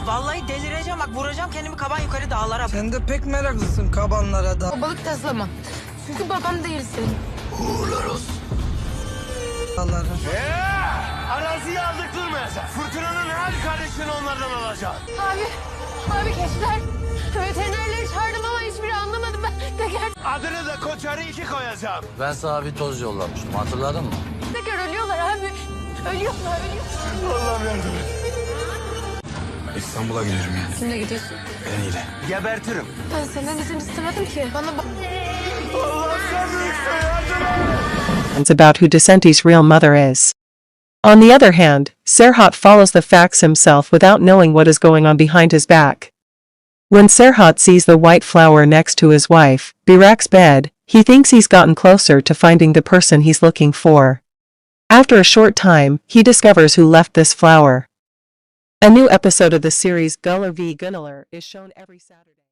Vallahi delireceğim bak, vuracağım kendimi kaban yukarı dağlara. Sen de pek meraklısın kabanlara da. Babalık taslama. Çünkü babam değilsin. Uğurlar olsun. Dağlara. Araziyi aldık durmayacak. Fırtınanın her kardeşini onlardan alacağım. Abi keçiler. Veterinerleri çağırdım ama hiçbiri anlamadım ben. Teker Adını da Koçarı 2 koyacağım. Ben sana bir toz yollamıştım, hatırladın mı? teker ölüyorlar abi. Ölüyorlar. Allah'ım yardım et. İstanbul'a giderim yani. Kimle gidiyorsun? En iyiyle. Gebertirim. Ben senden izin istemedim ki. Bana bak. Allah sen büyüksün, yardım et. About who Decenti's real mother is. On the other hand, Serhat follows the facts himself without knowing what is going on behind his back. When Serhat sees the white flower next to his wife, Birak's bed, he thinks he's gotten closer to finding the person he's looking for. After a short time, he discovers who left this flower. A new episode of the series Gullar v. Gunnar is shown every Saturday.